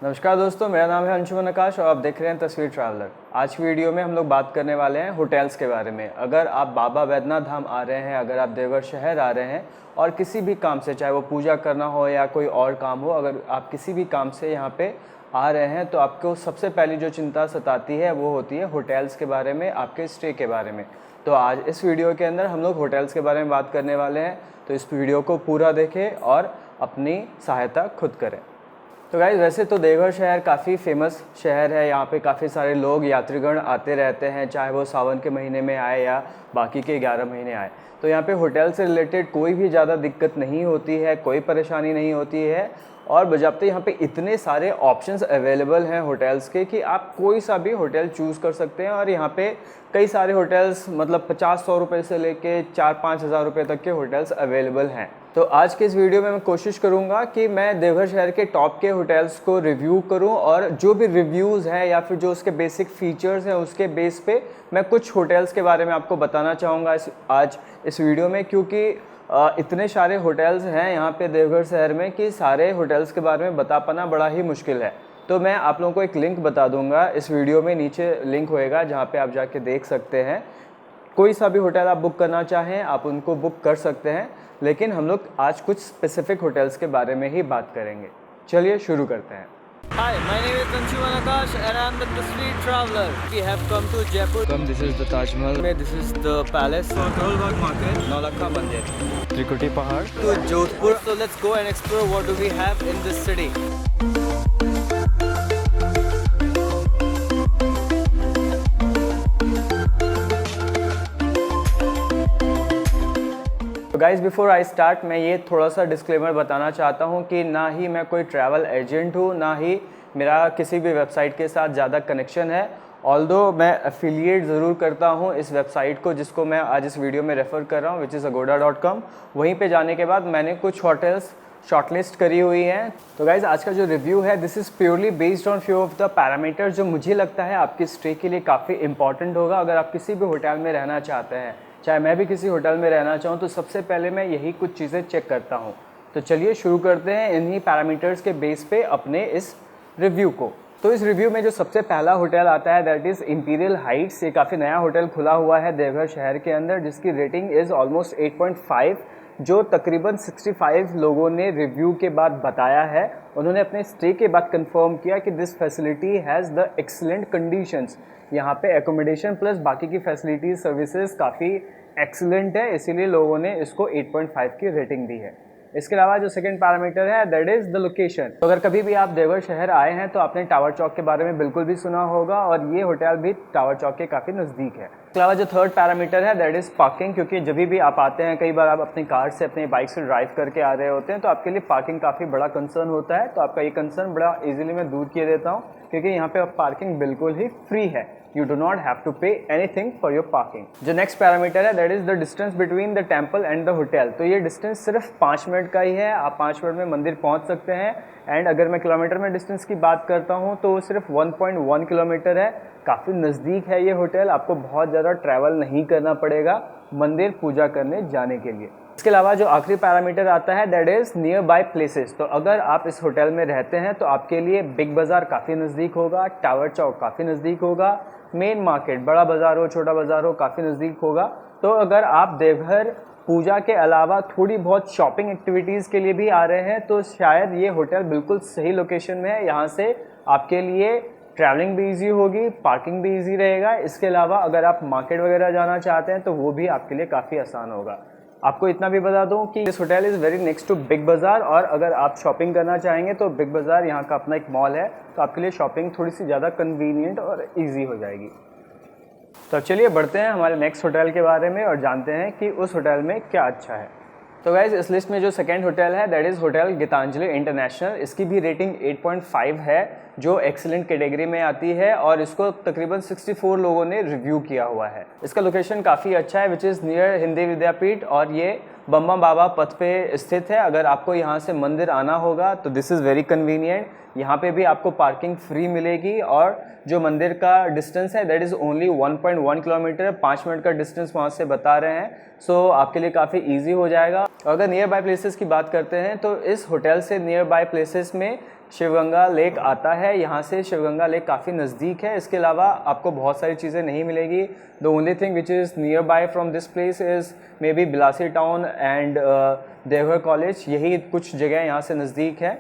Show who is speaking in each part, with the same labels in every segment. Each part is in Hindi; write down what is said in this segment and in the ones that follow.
Speaker 1: नमस्कार दोस्तों, मेरा नाम है अंशुमन आकाश और आप देख रहे हैं तस्वीर ट्रैवलर। आज की वीडियो में हम लोग बात करने वाले हैं होटल्स के बारे में। अगर आप बाबा वैद्यनाथ धाम आ रहे हैं, अगर आप देवघर शहर आ रहे हैं और किसी भी काम से, चाहे वो पूजा करना हो या कोई और काम हो, अगर आप किसी भी काम से यहाँ पे आ रहे हैं तो आपको सबसे पहली जो चिंता सताती है वो होती है होटल्स के बारे में, आपके स्टे के बारे में। तो आज इस वीडियो के अंदर हम लोग होटल्स के बारे में बात करने वाले हैं, तो इस वीडियो को पूरा देखें और अपनी सहायता खुद करें। तो गाइस, वैसे तो देवघर शहर काफ़ी फेमस शहर है। यहाँ पे काफ़ी सारे लोग यात्रीगण आते रहते हैं, चाहे वो सावन के महीने में आए या बाकी के 11 महीने आए। तो यहाँ पे होटल से रिलेटेड कोई भी ज़्यादा दिक्कत नहीं होती है, कोई परेशानी नहीं होती है। और बजाते यहाँ पे इतने सारे ऑप्शंस अवेलेबल हैं होटल्स के कि आप कोई सा भी होटल चूज़ कर सकते हैं। और यहाँ पे कई सारे होटल्स, मतलब 50-100 रुपये से लेके 4-5 हज़ार रुपये तक के होटल्स अवेलेबल हैं। तो आज के इस वीडियो में मैं कोशिश करूंगा कि मैं देवघर शहर के टॉप के होटल्स को रिव्यू करूं और जो भी रिव्यूज़ हैं या फिर जो उसके बेसिक फीचर्स हैं उसके बेस पे मैं कुछ होटल्स के बारे में आपको बताना चाहूँगा आज इस वीडियो में। क्योंकि इतने सारे होटल्स हैं यहाँ पे देवघर शहर में कि सारे होटल्स के बारे में बता पाना बड़ा ही मुश्किल है। तो मैं आप लोगों को एक लिंक बता दूंगा, इस वीडियो में नीचे लिंक होएगा जहाँ पे आप जाके देख सकते हैं। कोई सा भी होटल आप बुक करना चाहें आप उनको बुक कर सकते हैं, लेकिन हम लोग आज कुछ स्पेसिफिक होटल्स के बारे में ही बात करेंगे। चलिए शुरू करते हैं।
Speaker 2: Hi, my name is Anshuman Akash and I am the Tasveer Traveler. We have come to Jaipur.
Speaker 1: This is the Taj Mahal,
Speaker 2: This is the palace.
Speaker 1: Karol Bagh Market, Naulakha Mandir, Trikuti Pahad.
Speaker 2: To Jodhpur. So let's go and explore what do we have in this city.
Speaker 1: तो गाइज़, बिफोर आई स्टार्ट मैं ये थोड़ा सा डिस्क्लेमर बताना चाहता हूँ कि ना ही मैं कोई ट्रैवल एजेंट हूँ, ना ही मेरा किसी भी वेबसाइट के साथ ज़्यादा कनेक्शन है। ऑल्दो मैं एफिलिएट ज़रूर करता हूँ इस वेबसाइट को जिसको मैं आज इस वीडियो में रेफ़र कर रहा हूँ, विच इज़ agoda.com। वहीं पे जाने के बाद मैंने कुछ होटल्स शॉर्टलिस्ट करी हुई हैं। तो गाइज़, आज का जो रिव्यू है this is purely based on few of the parameters जो मुझे लगता है आपके स्टे के लिए काफ़ी इंपॉर्टेंट होगा। अगर आप किसी भी होटल में रहना चाहते हैं, चाहे मैं भी किसी होटल में रहना चाहूँ, तो सबसे पहले मैं यही कुछ चीज़ें चेक करता हूँ। तो चलिए शुरू करते हैं इन्हीं पैरामीटर्स के बेस पे अपने इस रिव्यू को। तो इस रिव्यू में जो सबसे पहला होटल आता है दैट इज़ इंपीरियल हाइट्स। ये काफ़ी नया होटल खुला हुआ है देवघर शहर के अंदर, जिसकी रेटिंग इज़ ऑलमोस्ट 8.5, जो तकरीबन 65 लोगों ने रिव्यू के बाद बताया है। उन्होंने अपने स्टे के बाद कंफर्म किया कि this facility has the excellent conditions. यहाँ पे एकोमोडेशन प्लस बाकी की फैसिलिटीज़ सर्विसेज काफ़ी एक्सीलेंट है, इसीलिए लोगों ने इसको 8.5 की रेटिंग दी है। इसके अलावा जो सेकंड पैरामीटर है दैट इज़ द लोकेशन। तो अगर कभी भी आप देवघर शहर आए हैं तो आपने टावर चौक के बारे में बिल्कुल भी सुना होगा और ये होटल भी टावर चौक के काफ़ी नज़दीक है। इसके अलावा जो थर्ड पैरामीटर है दैट इज़ पार्किंग, क्योंकि जब भी आप आते हैं, कई बार आप अपनी कार से, अपनी बाइक से ड्राइव करके आ रहे होते हैं, तो आपके लिए पार्किंग काफ़ी बड़ा कंसर्न होता है। तो आपका ये कंसर्न बड़ा ईजिली मैं दूर किए देता हूँ, क्योंकि यहाँ पे पार्किंग बिल्कुल ही फ्री है। You do not have to pay anything for your parking. जो नेक्स्ट पैरामीटर है that is the distance between the temple and the hotel. तो ये डिस्टेंस सिर्फ 5 मिनट का ही है, आप 5 मिनट में मंदिर पहुंच सकते हैं। एंड अगर मैं किलोमीटर में डिस्टेंस की बात करता हूं तो सिर्फ 1.1 किलोमीटर है, काफ़ी नज़दीक है ये होटल। आपको बहुत ज़्यादा ट्रैवल नहीं करना पड़ेगा मंदिर पूजा करने जाने के लिए। इसके अलावा जो आखिरी पैरामीटर आता है that is near by places. तो अगर आप इस होटल में रहते हैं तो आपके लिए बिग बाज़ार काफ़ी नज़दीक होगा, टावर चौक काफ़ी नज़दीक होगा, मेन मार्केट, बड़ा बाज़ार हो, छोटा बाज़ार हो, काफ़ी नज़दीक होगा। तो अगर आप देवघर पूजा के अलावा थोड़ी बहुत शॉपिंग एक्टिविटीज़ के लिए भी आ रहे हैं तो शायद ये होटल बिल्कुल सही लोकेशन में है। यहाँ से आपके लिए ट्रैवलिंग भी इजी होगी, पार्किंग भी इजी रहेगा। इसके अलावा अगर आप मार्केट वगैरह जाना चाहते हैं तो वो भी आपके लिए काफ़ी आसान होगा। आपको इतना भी बता दूं कि this hotel is very next to Big Bazaar, और अगर आप शॉपिंग करना चाहेंगे तो बिग बाज़ार यहाँ का अपना एक मॉल है, तो आपके लिए शॉपिंग थोड़ी सी ज़्यादा कन्वीनियंट और इजी हो जाएगी। तो चलिए बढ़ते हैं हमारे नेक्स्ट होटल के बारे में और जानते हैं कि उस होटल में क्या अच्छा है। तो गाइज, इस लिस्ट में जो सेकंड होटल है that is Hotel Geetanjali International. इसकी भी रेटिंग 8.5 है, जो एक्सीलेंट कैटेगरी में आती है, और इसको तकरीबन 64 लोगों ने रिव्यू किया हुआ है। इसका लोकेशन काफ़ी अच्छा है, विच इज़ नियर हिंदी विद्यापीठ, और ये बम्बा बाबा पथ पे स्थित है। अगर आपको यहाँ से मंदिर आना होगा तो दिस इज़ वेरी कन्वीनियंट। यहाँ पे भी आपको पार्किंग फ्री मिलेगी, और जो मंदिर का डिस्टेंस है that is only 1.1 kilometre, 5 minute का डिस्टेंस वहाँ से बता रहे हैं। सो आपके लिए काफ़ी ईजी हो जाएगा। अगर नियर बाय प्लेसेस की बात करते हैं तो इस होटल से नियर बाय प्लेसेस में शिवगंगा लेक आता है। यहाँ से शिवगंगा लेक काफ़ी नज़दीक है। इसके अलावा आपको बहुत सारी चीज़ें नहीं मिलेगी। The only thing which is near by from this place is may be Bilasi town and Deoghar college. यही कुछ जगह यहाँ से नज़दीक है।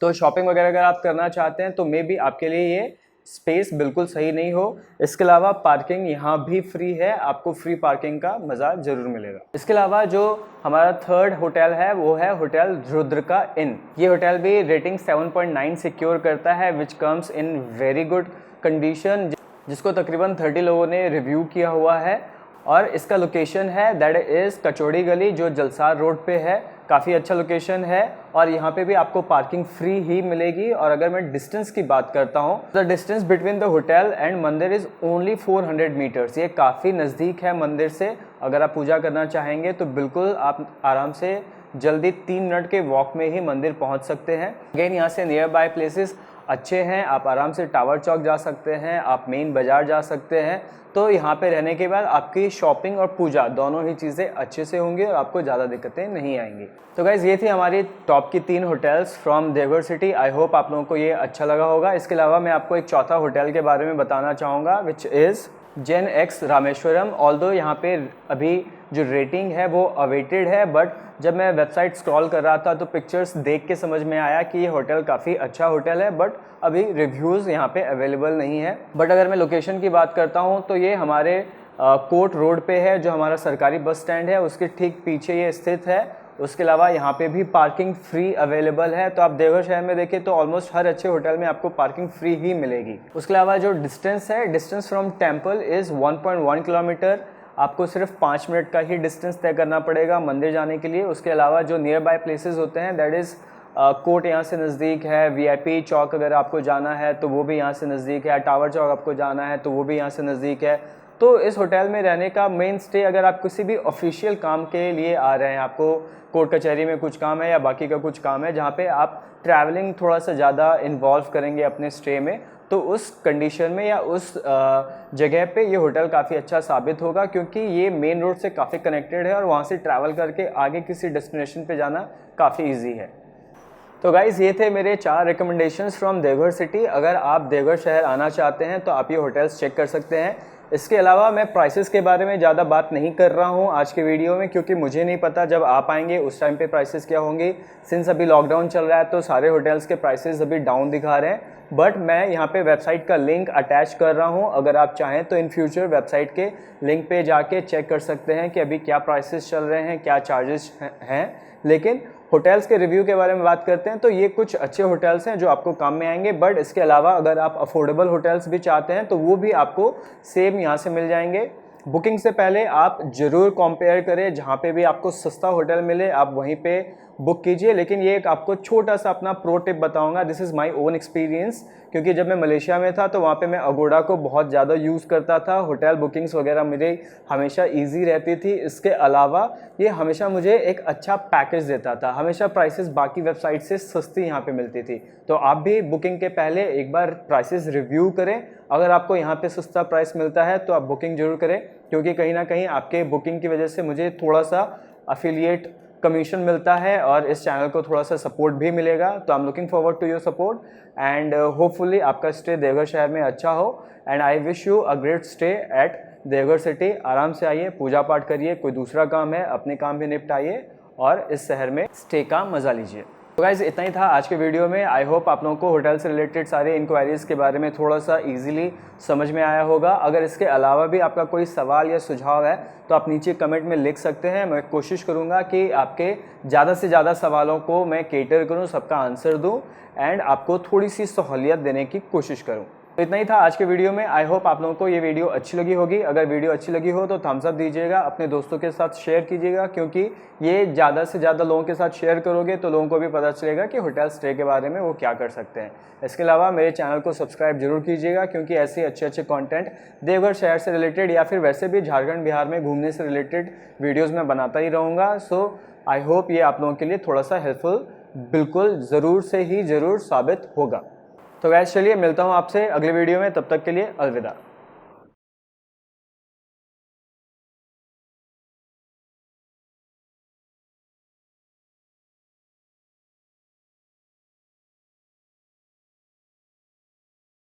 Speaker 1: तो शॉपिंग वगैरह अगर आप करना चाहते हैं तो मे बी आपके लिए ये स्पेस बिल्कुल सही नहीं हो। इसके अलावा पार्किंग यहाँ भी फ्री है, आपको फ्री पार्किंग का मज़ा ज़रूर मिलेगा। इसके अलावा जो हमारा थर्ड होटल है वो है होटल रुद्रका इन। ये होटल भी रेटिंग 7.9 सिक्योर करता है, which comes in very good condition, जिसको तकरीबन 30 लोगों ने रिव्यू किया हुआ है। और इसका लोकेशन है दैट इज़ कचौड़ी गली, जो जलसार रोड पे है। काफ़ी अच्छा लोकेशन है और यहाँ पे भी आपको पार्किंग फ्री ही मिलेगी। और अगर मैं डिस्टेंस की बात करता हूँ, the distance between the hotel and मंदिर इज़ ओनली 400 मीटर्स। ये काफ़ी नज़दीक है मंदिर से। अगर आप पूजा करना चाहेंगे तो बिल्कुल आप आराम से जल्दी 3 मिनट के वॉक में ही मंदिर पहुँच सकते हैं। अगेन यहाँ से नियर बाय प्लेसेस अच्छे हैं। आप आराम से टावर चौक जा सकते हैं, आप मेन बाज़ार जा सकते हैं। तो यहाँ पे रहने के बाद आपकी शॉपिंग और पूजा दोनों ही चीज़ें अच्छे से होंगी और आपको ज़्यादा दिक्कतें नहीं आएंगी। तो गाइज़ ये थी हमारी टॉप की 3 hotels from Deoghar city. I hope आप लोगों को ये अच्छा लगा होगा। इसके अलावा मैं आपको एक चौथा होटल के बारे में बताना चाहूँगा, which is Gen X Rameswaram. Although यहाँ पे अभी जो रेटिंग है वो अवेटेड है, बट जब मैं वेबसाइट स्क्रॉल कर रहा था तो पिक्चर्स देख के समझ में आया कि ये होटल काफ़ी अच्छा होटल है, बट अभी रिव्यूज़ यहाँ पे अवेलेबल नहीं है। बट अगर मैं लोकेशन की बात करता हूँ तो ये हमारे कोर्ट रोड पे है, जो हमारा सरकारी बस स्टैंड है उसके ठीक पीछे ये स्थित है। उसके अलावा यहाँ पे भी पार्किंग फ्री अवेलेबल है। तो आप देवघर शहर में देखें तो ऑलमोस्ट हर अच्छे होटल में आपको पार्किंग फ्री ही मिलेगी। उसके अलावा जो डिस्टेंस है, distance from temple is 1.1 kilometre. आपको सिर्फ 5 मिनट का ही डिस्टेंस तय करना पड़ेगा मंदिर जाने के लिए। उसके अलावा जो नियर बाय प्लेसेस होते हैं, दैट इज़ कोर्ट यहाँ से नज़दीक है, VIP चौक अगर आपको जाना है तो वो भी यहाँ से नज़दीक है, टावर चौक आपको जाना है तो वो भी यहाँ से नज़दीक है। तो इस होटल में रहने का मेन स्टे, अगर आप किसी भी ऑफिशियल काम के लिए आ रहे हैं, आपको कोर्ट कचहरी में कुछ काम है या बाकी का कुछ काम है जहाँ पे आप ट्रैवलिंग थोड़ा सा ज़्यादा इन्वॉल्व करेंगे अपने स्टे में, तो उस कंडीशन में या उस जगह पे ये होटल काफ़ी अच्छा साबित होगा, क्योंकि ये मेन रोड से काफ़ी कनेक्टेड है और वहाँ से ट्रैवल करके आगे किसी डेस्टिनेशन पे जाना काफ़ी इजी है। तो गाइज़ ये थे मेरे 4 रिकमेंडेशंस फ्रॉम देवघर सिटी। अगर आप देवघर शहर आना चाहते हैं तो आप ये होटल्स चेक कर सकते हैं। इसके अलावा मैं प्राइसेस के बारे में ज़्यादा बात नहीं कर रहा हूँ आज के वीडियो में, क्योंकि मुझे नहीं पता जब आप आएंगे उस टाइम पे प्राइसेस क्या होंगे। सिंस अभी लॉकडाउन चल रहा है तो सारे होटल्स के प्राइसेस अभी डाउन दिखा रहे हैं, बट मैं यहाँ पे वेबसाइट का लिंक अटैच कर रहा हूँ। अगर आप चाहें तो इन फ्यूचर वेबसाइट के लिंक पे जाके चेक कर सकते हैं कि अभी क्या प्राइसेस चल रहे हैं, क्या चार्जेस हैं। लेकिन होटल्स के रिव्यू के बारे में बात करते हैं तो ये कुछ अच्छे होटल्स हैं जो आपको काम में आएंगे, बट इसके अलावा अगर आप अफोर्डेबल होटल्स भी चाहते हैं तो वो भी आपको सेम यहाँ से मिल जाएंगे। बुकिंग से पहले आप ज़रूर कंपेयर करें, जहाँ पे भी आपको सस्ता होटल मिले आप वहीं पे बुक कीजिए। लेकिन ये एक आपको छोटा सा अपना प्रो टिप बताऊंगा, this is my own experience, क्योंकि जब मैं मलेशिया में था तो वहाँ पे मैं अगोडा को बहुत ज़्यादा यूज़ करता था। होटल बुकिंग्स वगैरह मेरी हमेशा ईजी रहती थी। इसके अलावा ये हमेशा मुझे एक अच्छा पैकेज देता था, हमेशा प्राइसेस बाकी वेबसाइट से सस्ती यहाँ पे मिलती थी। तो आप भी बुकिंग के पहले एक बार प्राइसेस रिव्यू करें। अगर आपको यहाँ पे सस्ता प्राइस मिलता है तो आप बुकिंग जरूर करें, क्योंकि कहीं ना कहीं आपके बुकिंग की वजह से मुझे थोड़ा सा अफिलिएट कमीशन मिलता है और इस चैनल को थोड़ा सा सपोर्ट भी मिलेगा। तो I am looking forward to your support and hopefully आपका स्टे देवघर शहर में अच्छा हो। And I wish you a great stay at Deoghar city. आराम से आइए, पूजा पाठ करिए, कोई दूसरा काम है अपने काम भी निपटाइए और इस शहर में स्टे का मज़ा लीजिए। तो गाइज़ इतना ही था आज के वीडियो में। आई होप आप लोगों को होटल से रिलेटेड सारे इंक्वायरीज़ के बारे में थोड़ा सा इजीली समझ में आया होगा। अगर इसके अलावा भी आपका कोई सवाल या सुझाव है तो आप नीचे कमेंट में लिख सकते हैं। मैं कोशिश करूँगा कि आपके ज़्यादा से ज़्यादा सवालों को मैं केटर करूँ, सबका आंसर दूँ एंड आपको थोड़ी सी सहूलियत देने की कोशिश करूँ। तो इतना ही था आज के वीडियो में। आई होप आप लोगों को ये वीडियो अच्छी लगी होगी। अगर वीडियो अच्छी लगी हो तो थम्स अप दीजिएगा, अपने दोस्तों के साथ शेयर कीजिएगा, क्योंकि ये ज़्यादा से ज़्यादा लोगों के साथ शेयर करोगे तो लोगों को भी पता चलेगा कि होटल स्टे के बारे में वो क्या कर सकते हैं। इसके अलावा मेरे चैनल को सब्सक्राइब जरूर कीजिएगा, क्योंकि ऐसे अच्छे कंटेंट देवघर शहर से रिलेटेड या फिर वैसे भी झारखंड बिहार में घूमने से रिलेटेड वीडियोज़ मैं बनाता ही रहूँगा। सो आई होप ये आप लोगों के लिए थोड़ा सा हेल्पफुल बिल्कुल ज़रूर से ही ज़रूर साबित होगा। तो गाइस चलिए मिलता हूँ आपसे अगले वीडियो में, तब तक के लिए अलविदा।